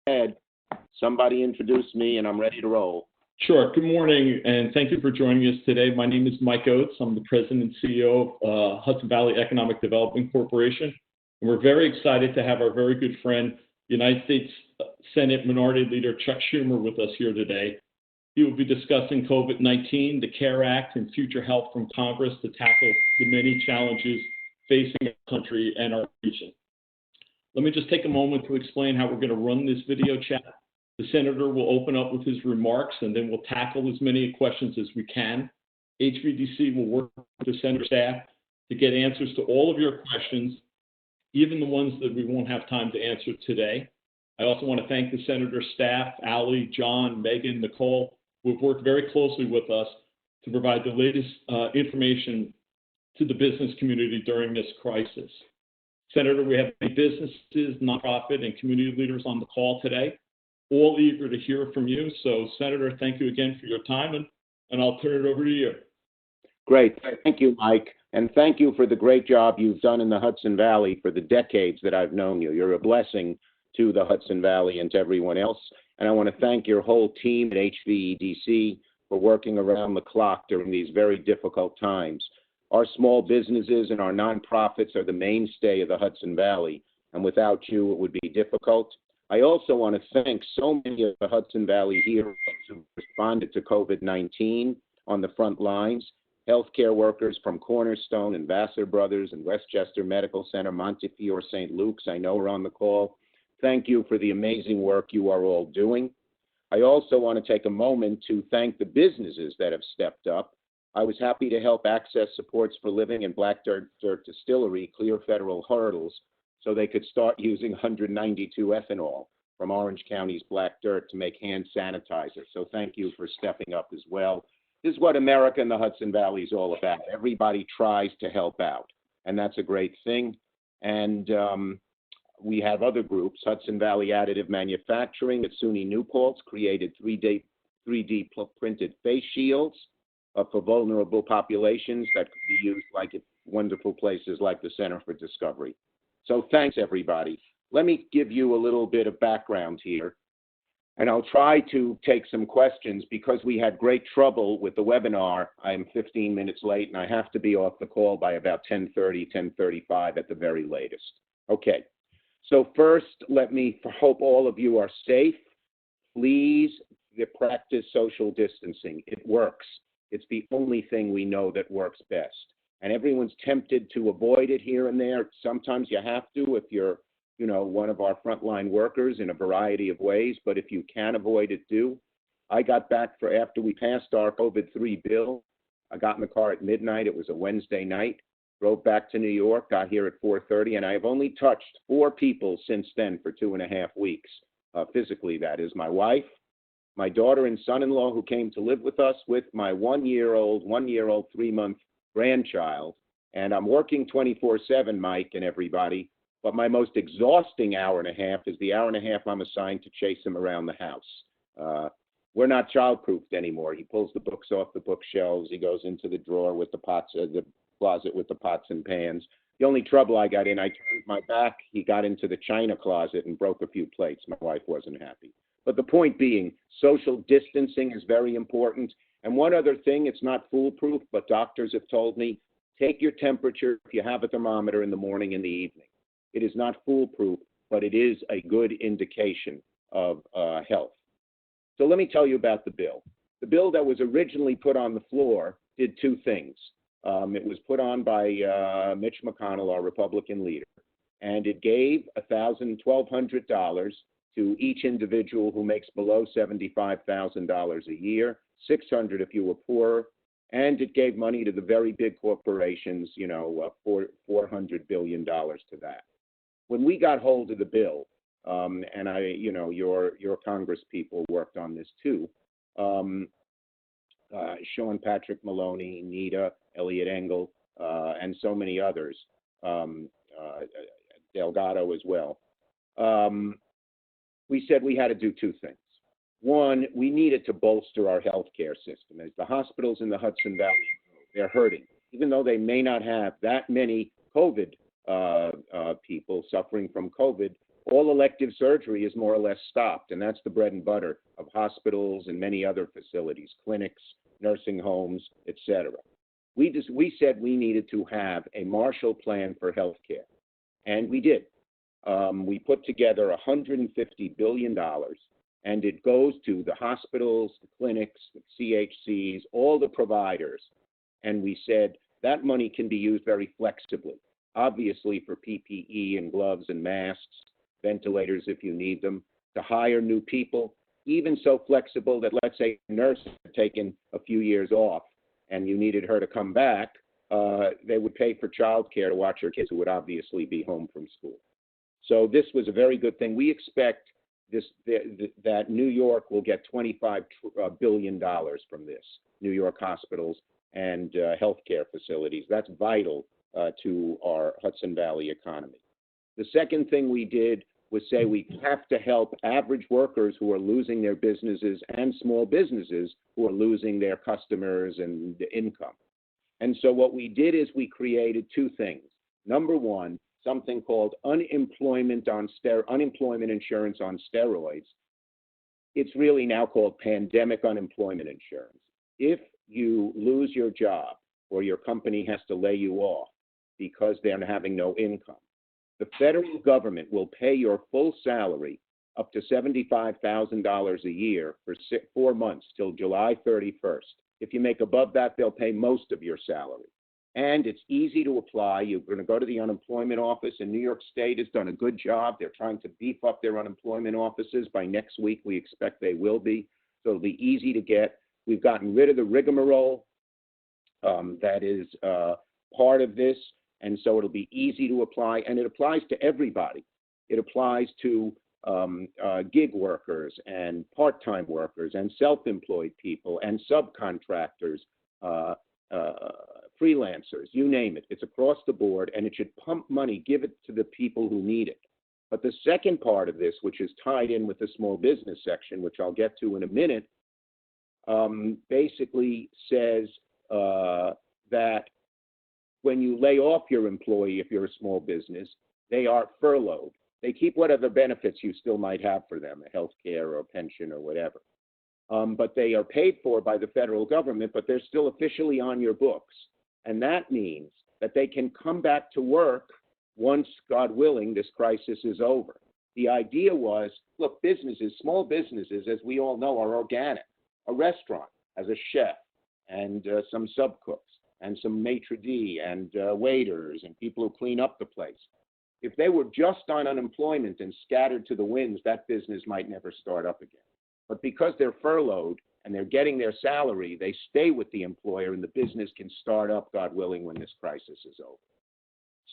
ahead. Somebody introduce me and I'm ready to roll. Sure. Good morning, and thank you for joining us today. My name is Mike Oates. I'm the President and CEO of Hudson Valley Economic Development Corporation. And we're very excited to have our very good friend, United States Senate Minority Leader Chuck Schumer, with us here today. He will be discussing COVID-19, the CARE Act, and future help from Congress to tackle the many challenges facing our country and our region. Let me just take a moment to explain how we're going to run this video chat. The Senator will open up with his remarks, and then we'll tackle as many questions as we can. HVEDC will work with the Senator staff to get answers to all of your questions, even the ones that we won't have time to answer today. I also want to thank the Senator staff, Allie, John, Megan, Nicole, who have worked very closely with us to provide the latest information to the business community during this crisis. Senator, we have many businesses, nonprofit, and community leaders on the call today, all eager to hear from you. So, Senator, thank you again for your time, and I'll turn it over to you. Great. Thank you, Mike. And thank you for the great job you've done in the Hudson Valley for the decades that I've known you. You're a blessing to the Hudson Valley and to everyone else. And I want to thank your whole team at HVEDC for working around the clock during these very difficult times. Our small businesses and our nonprofits are the mainstay of the Hudson Valley, and without you, it would be difficult. I also want to thank so many of the Hudson Valley heroes who responded to COVID-19 on the front lines. Healthcare workers from Cornerstone and Vassar Brothers and Westchester Medical Center, Montefiore, St. Luke's, I know are on the call. Thank you for the amazing work you are all doing. I also want to take a moment to thank the businesses that have stepped up. I was happy to help Access Supports for Living and Black Dirt Distillery clear federal hurdles so they could start using 192 ethanol from Orange County's black dirt to make hand sanitizer. So thank you for stepping up as well. This is what America and the Hudson Valley is all about. Everybody tries to help out, and that's a great thing. And we have other groups. Hudson Valley Additive Manufacturing at SUNY New Paltz created 3D printed face shields for vulnerable populations that could be used like at wonderful places like the Center for Discovery. So thanks, everybody. Let me give you a little bit of background here, and I'll try to take some questions because we had great trouble with the webinar. I'm 15 minutes late, and I have to be off the call by about 10:30, 10:35 at the very latest. Okay, so first, let me hope all of you are safe. Please practice social distancing. It works. It's the only thing we know that works best. And everyone's tempted to avoid it here and there. Sometimes you have to if you're, one of our frontline workers in a variety of ways. But if you can avoid it, do. I got back after we passed our COVID-3 bill. I got in the car at midnight. It was a Wednesday night. Drove back to New York, got here at 4:30, and I've only touched 4 people since then for 2.5 weeks. Physically, that is my wife, my daughter and son-in-law who came to live with us, with my 1-year-old, 3-month grandchild. And I'm working 24/7, Mike and everybody, but my most exhausting hour and a half is the hour and a half I'm assigned to chase him around the house. We're not child-proofed anymore. He pulls the books off the bookshelves. He goes into the drawer with the pots, the closet with the pots and pans. The only trouble I got in, I turned my back. He got into the china closet and broke a few plates. My wife wasn't happy. But the point being, social distancing is very important. And one other thing, it's not foolproof, but doctors have told me, take your temperature if you have a thermometer in the morning and the evening. It is not foolproof, but it is a good indication of health. So let me tell you about the bill. The bill that was originally put on the floor did 2 things. It was put on by Mitch McConnell, our Republican leader, and it gave $1,200 to each individual who makes below $75,000 a year, $600 if you were poor, and it gave money to the very big corporations, $400 billion to that. When we got hold of the bill, and your Congress people worked on this too, Sean Patrick Maloney, Nita, Elliot Engel, and so many others, Delgado as well. We said we had to do 2 things. One, we needed to bolster our healthcare system. As the hospitals in the Hudson Valley, they're hurting. Even though they may not have that many COVID people suffering from COVID, all elective surgery is more or less stopped, and that's the bread and butter of hospitals and many other facilities, clinics, nursing homes, etc. We said we needed to have a Marshall Plan for healthcare, and we did. We put together $150 billion, and it goes to the hospitals, the clinics, the CHCs, all the providers. And we said that money can be used very flexibly, obviously for PPE and gloves and masks, ventilators if you need them, to hire new people, even so flexible that, let's say, a nurse had taken a few years off and you needed her to come back, they would pay for childcare to watch her kids who would obviously be home from school. So this was a very good thing. We expect that New York will get $25 billion from this, New York hospitals and healthcare facilities. That's vital to our Hudson Valley economy. The second thing we did was say we have to help average workers who are losing their businesses and small businesses who are losing their customers and income. And so what we did is we created two things. Number one, something called unemployment insurance on steroids. It's really now called pandemic unemployment insurance. If you lose your job or your company has to lay you off because they're having no income, the federal government will pay your full salary up to $75,000 a year for 4 months till July 31st. If you make above that, they'll pay most of your salary. And it's easy to apply. You're going to go to the unemployment office, and New York State has done a good job. They're trying to beef up their unemployment offices. By next week, we expect they will be. So it'll be easy to get. We've gotten rid of the rigmarole that is part of this, and so it'll be easy to apply, and it applies to everybody. It applies to gig workers and part-time workers and self-employed people and subcontractors, freelancers, you name it. It's across the board, and it should pump money, give it to the people who need it. But the second part of this, which is tied in with the small business section, which I'll get to in a minute, basically says that when you lay off your employee, if you're a small business, they are furloughed. They keep whatever benefits you still might have for them, a health care or a pension or whatever. But they are paid for by the federal government, but they're still officially on your books. And that means that they can come back to work once, God willing, this crisis is over. The idea was, look, businesses, small businesses, as we all know, are organic. A restaurant has a chef and some sub-cooks and some maitre d' and waiters and people who clean up the place. If they were just on unemployment and scattered to the winds, that business might never start up again. But because they're furloughed and they're getting their salary, they stay with the employer and the business can start up, God willing, when this crisis is over.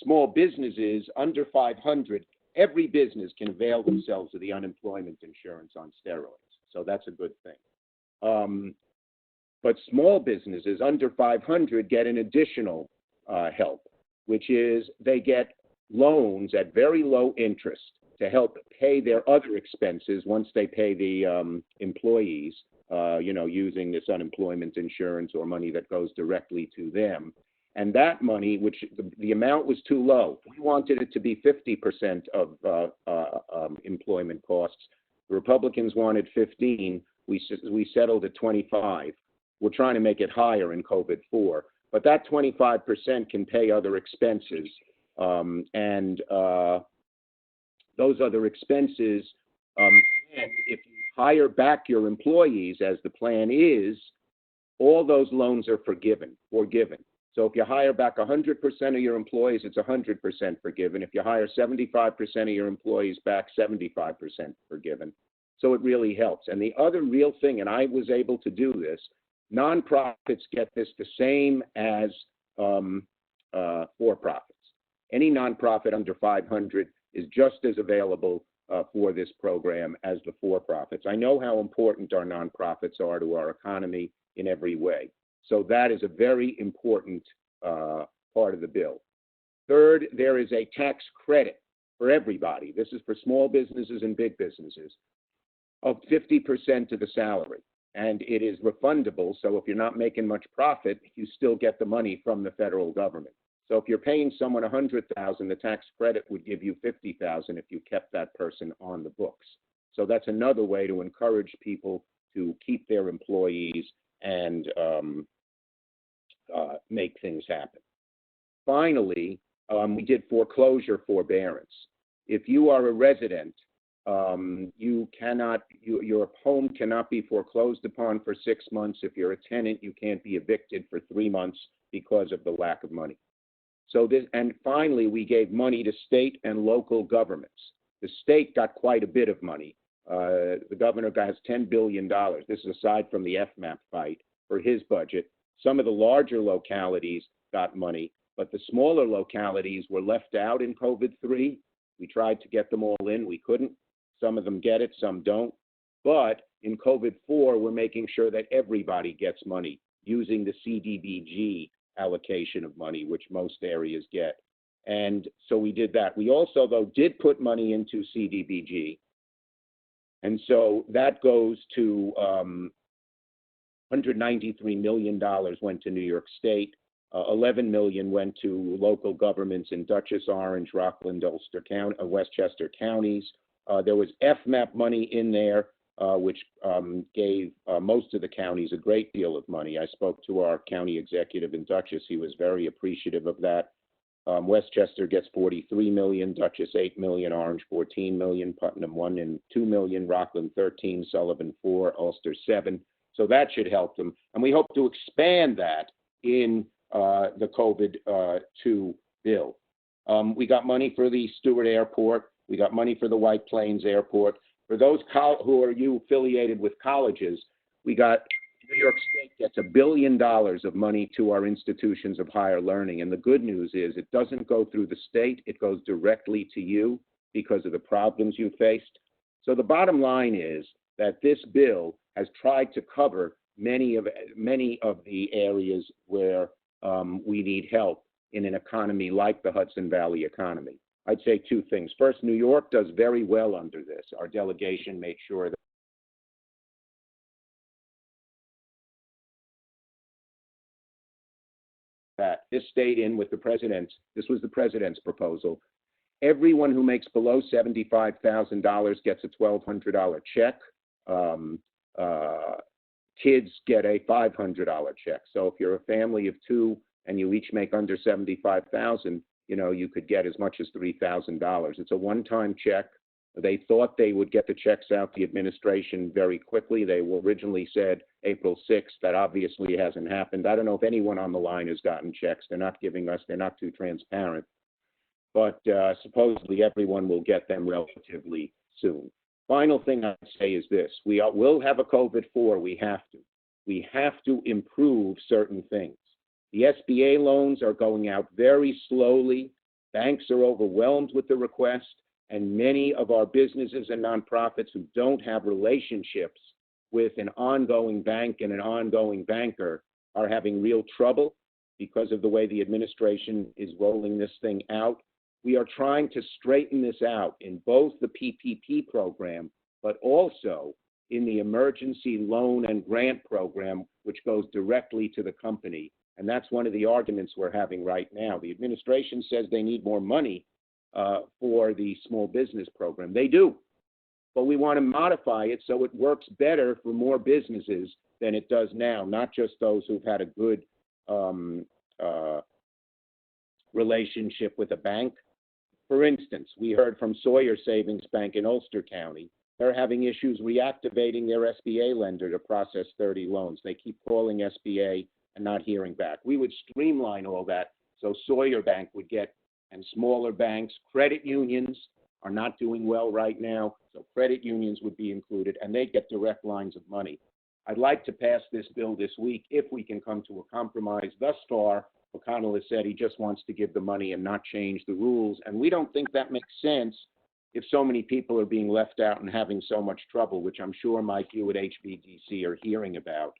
Small businesses under 500, every business can avail themselves of the unemployment insurance on steroids. So that's a good thing. But small businesses under 500 get an additional help, which is they get loans at very low interest to help pay their other expenses once they pay the employees, using this unemployment insurance or money that goes directly to them. And that money, which the amount was too low, we wanted it to be 50% of employment costs. The Republicans wanted 15. We settled at 25. We're trying to make it higher in COVID-4. But that 25% can pay other expenses. And those other expenses, and if you hire back your employees, as the plan is, all those loans are forgiven. So if you hire back 100% of your employees, it's 100% forgiven. If you hire 75% of your employees back, 75% forgiven. So it really helps. And the other real thing, and I was able to do this, nonprofits get this the same as for-profits. Any nonprofit under 500 is just as available for this program as the for-profits. I know how important our nonprofits are to our economy in every way. So that is a very important part of the bill. Third, there is a tax credit for everybody. This is for small businesses and big businesses of 50% of the salary. And it is refundable, so if you're not making much profit, you still get the money from the federal government. So if you're paying someone $100,000, the tax credit would give you $50,000 if you kept that person on the books. So that's another way to encourage people to keep their employees and make things happen. Finally, we did foreclosure forbearance. If you are a resident, your home cannot be foreclosed upon for 6 months. If you're a tenant, you can't be evicted for 3 months because of the lack of money. So this, and finally, we gave money to state and local governments. The state got quite a bit of money. The governor has $10 billion. This is aside from the FMAP fight for his budget. Some of the larger localities got money, but the smaller localities were left out in COVID-3. We tried to get them all in. We couldn't. Some of them get it, some don't. But in COVID-4, we're making sure that everybody gets money using the CDBG allocation of money, which most areas get. And so we did that. We also, though, did put money into CDBG. And so that goes to $193 million went to New York State. 11 million went to local governments in Dutchess, Orange, Rockland, Ulster County, Westchester counties. There was FMAP money in there, which gave most of the counties a great deal of money. I spoke to our county executive in Dutchess. He was very appreciative of that. Westchester gets 43 million, Dutchess 8 million, Orange 14 million, Putnam 1 and 2 million, Rockland 13, Sullivan 4, Ulster 7. So that should help them. And we hope to expand that in the COVID-2 bill. We got money for the Stewart Airport. We got money for the White Plains Airport. For those who are affiliated with colleges, we got New York State gets $1 billion of money to our institutions of higher learning. And the good news is it doesn't go through the state. It goes directly to you because of the problems you faced. So the bottom line is that this bill has tried to cover many of the areas where we need help in an economy like the Hudson Valley economy. I'd say two things. First, New York does very well under this. Our delegation made sure that this stayed in with the president's, this was the president's proposal. Everyone who makes below $75,000 gets a $1,200 check. Kids get a $500 check. So if you're a family of two and you each make under $75,000, you could get as much as $3,000. It's a one-time check. They thought they would get the checks out to the administration very quickly. They originally said April 6th. That obviously hasn't happened. I don't know if anyone on the line has gotten checks. They're not giving us, they're not too transparent. But supposedly everyone will get them relatively soon. Final thing I'd say is this. We will have a COVID-4. We have to improve certain things. The SBA loans are going out very slowly. Banks are overwhelmed with the request. And many of our businesses and nonprofits who don't have relationships with an ongoing bank and an ongoing banker are having real trouble because of the way the administration is rolling this thing out. We are trying to straighten this out in both the PPP program, but also in the emergency loan and grant program, which goes directly to the company. And that's one of the arguments we're having right now. The administration says they need more money for the small business program. They do, but we want to modify it so it works better for more businesses than it does now, not just those who've had a good relationship with a bank. For instance, we heard from Sawyer Savings Bank in Ulster County. They're having issues reactivating their SBA lender to process 30 loans. They keep calling SBA and not hearing back. We would streamline all that so Sawyer Bank would get, and smaller banks, credit unions are not doing well right now, so credit unions would be included, and they get direct lines of money. I'd like to pass this bill this week if we can come to a compromise. Thus far, McConnell has said he just wants to give the money and not change the rules, and we don't think that makes sense if so many people are being left out and having so much trouble, which I'm sure, Mike, you at HVEDC are hearing about.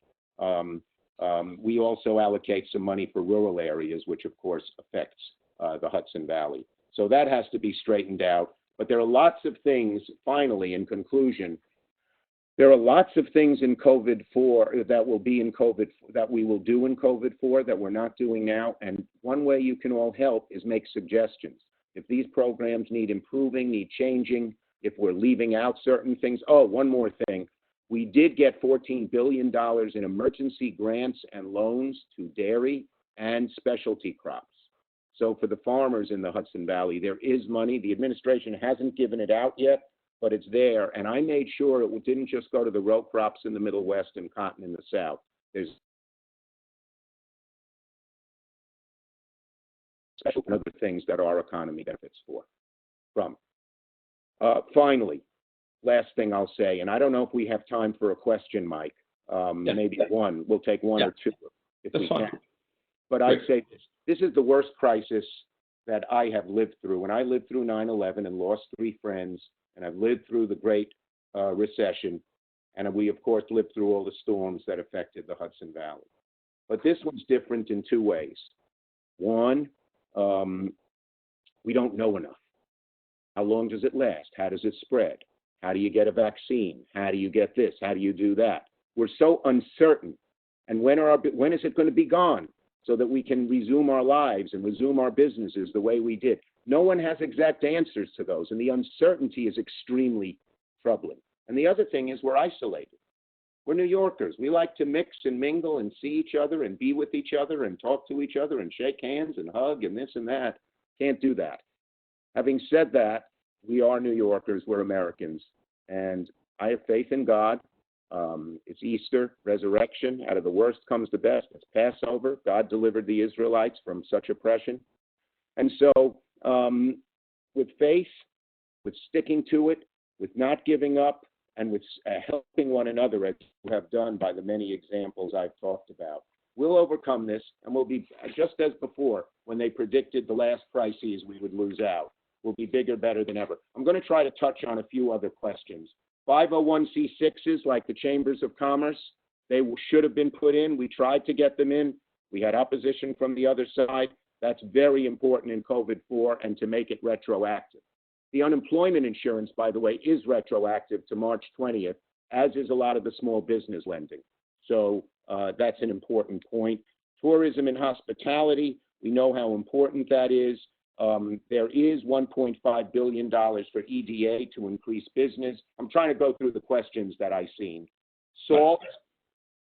We also allocate some money for rural areas, which of course affects the Hudson Valley. So that has to be straightened out. But there are lots of things, finally, in conclusion, There are lots of things in COVID-4 that will be in COVID, that we will do in COVID-4 that we're not doing now. And one way you can all help is make suggestions. If these programs need improving, need changing, if we're leaving out certain things. Oh, one more thing. We did get $14 billion in emergency grants and loans to dairy and specialty crops. So for the farmers in the Hudson Valley, there is money. The administration hasn't given it out yet, but it's there. And I made sure it didn't just go to the row crops in the Middle West and cotton in the South. There's special and other things that our economy benefits from. Finally, last thing I'll say, and I don't know if we have time for a question, Mike. Maybe one. We'll take one or two if we can. But I'd say this is the worst crisis that I have lived through. And I lived through 9/11 and lost 3 friends, and I've lived through the Great Recession, and we, of course, lived through all the storms that affected the Hudson Valley. But this one's different in 2 ways. One, we don't know enough. How long does it last? How does it spread? How do you get a vaccine? How do you get this? How do you do that? We're so uncertain. And when is it going to be gone so that we can resume our lives and resume our businesses the way we did? No one has exact answers to those, and the uncertainty is extremely troubling. And the other thing is we're isolated. We're New Yorkers. We like to mix and mingle and see each other and be with each other and talk to each other and shake hands and hug and this and that. Can't do that. Having said that, we are New Yorkers. We're Americans. And I have faith in God. It's Easter, resurrection. Out of the worst comes the best. It's Passover. God delivered the Israelites from such oppression. And so with faith, with sticking to it, with not giving up, and with helping one another, as you have done by the many examples I've talked about, we'll overcome this, and we'll be just as before when they predicted the last crises we would lose out. We'll be bigger, better than ever. I'm going to try to touch on a few other questions. 501c6s, like the Chambers of Commerce, they should have been put in. We tried to get them in. We had opposition from the other side. That's very important in COVID-4 and to make it retroactive. The unemployment insurance, by the way, is retroactive to March 20th, as is a lot of the small business lending. So that's an important point. Tourism and hospitality, we know how important that is. There is $1.5 billion for EDA to increase business. I'm trying to go through the questions that I've seen. Salt,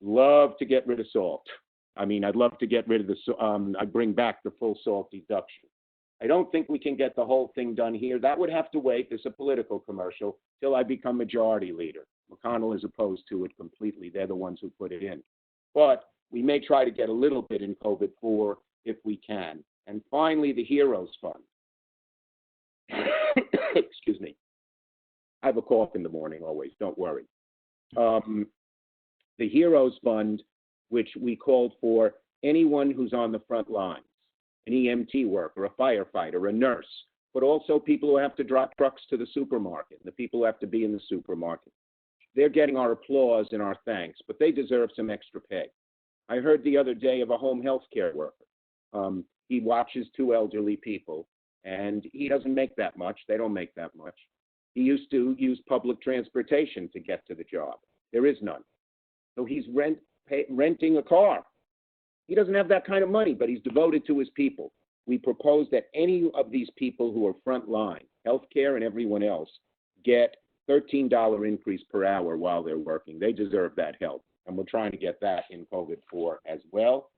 love to get rid of salt. I mean, I'd love to get rid of the, I'd bring back the full salt deduction. I don't think we can get the whole thing done here. That would have to wait, this is a political commercial, till I become majority leader. McConnell is opposed to it completely. They're the ones who put it in. But we may try to get a little bit in COVID-4 if we can. And finally, the Heroes Fund. Excuse me. I have a cough in the morning always, don't worry. The Heroes Fund, which we called for anyone who's on the front lines, an EMT worker, a firefighter, a nurse, but also people who have to drop trucks to the supermarket, the people who have to be in the supermarket. They're getting our applause and our thanks, but they deserve some extra pay. I heard the other day of a home health care worker. He watches 2 elderly people, and he doesn't make that much. They don't make that much. He used to use public transportation to get to the job. There is none. So he's renting a car. He doesn't have that kind of money, but he's devoted to his people. We propose that any of these people who are frontline, healthcare and everyone else, get $13 increase per hour while they're working. They deserve that help, and we're trying to get that in COVID-4 as well.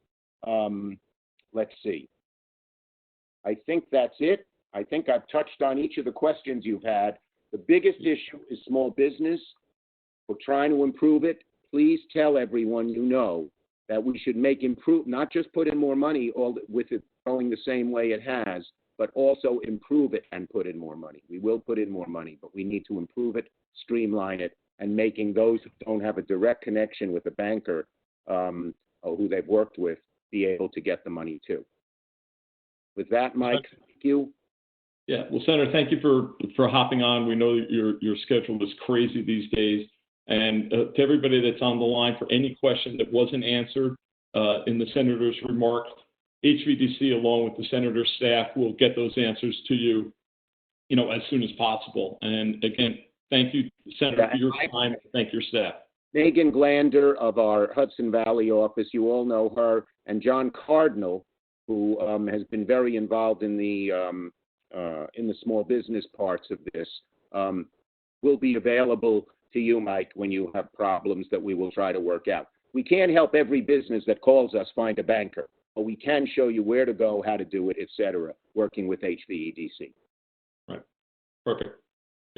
Let's see. I think that's it. I think I've touched on each of the questions you've had. The biggest issue is small business. We're trying to improve it. Please tell everyone you know that we should not just put in more money all with it going the same way it has, but also improve it and put in more money. We will put in more money, but we need to improve it, streamline it, and making those who don't have a direct connection with a banker who they've worked with be able to get the money too. With that, Mike, thank you. Yeah, well, Senator, thank you for hopping on. We know that your schedule is crazy these days. And to everybody that's on the line, for any question that wasn't answered in the Senator's remarks, HVEDC, along with the Senator's staff, will get those answers to you, as soon as possible. And again, Thank you, Senator, for your time. Thank your staff. Megan Glander of our Hudson Valley office, you all know her, and John Cardinal, who has been very involved in the small business parts of this, will be available to you, Mike, when you have problems that we will try to work out. We can't help every business that calls us find a banker, but we can show you where to go, how to do it, etc., working with HVEDC. Right. Perfect.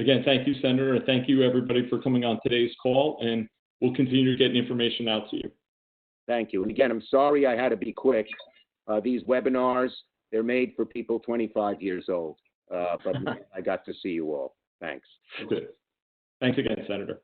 Again, thank you, Senator, and thank you, everybody, for coming on today's call, and we'll continue to get information out to you. Thank you. And again, I'm sorry I had to be quick. These webinars, they're made for people 25 years old, but I got to see you all. Thanks. Good. Thanks again, Senator.